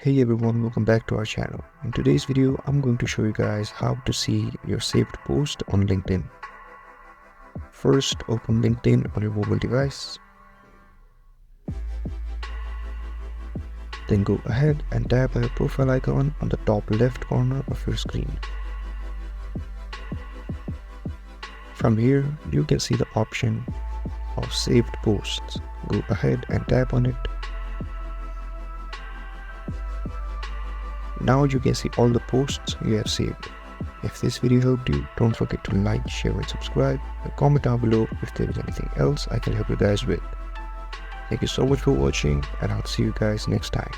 Hey everyone, welcome back to our channel. In today's video, I'm going to show you guys how to see your saved post on LinkedIn. First, open LinkedIn on your mobile device. Then go ahead and tap on your profile icon on the top left corner of your screen. From here, you can see the option of saved posts. Go ahead and tap on it. Now you can see all the posts you have saved. If this video helped you, don't forget to like, share and subscribe, and comment down below if there is anything else I can help you guys with. Thank you so much for watching, and I'll see you guys next time.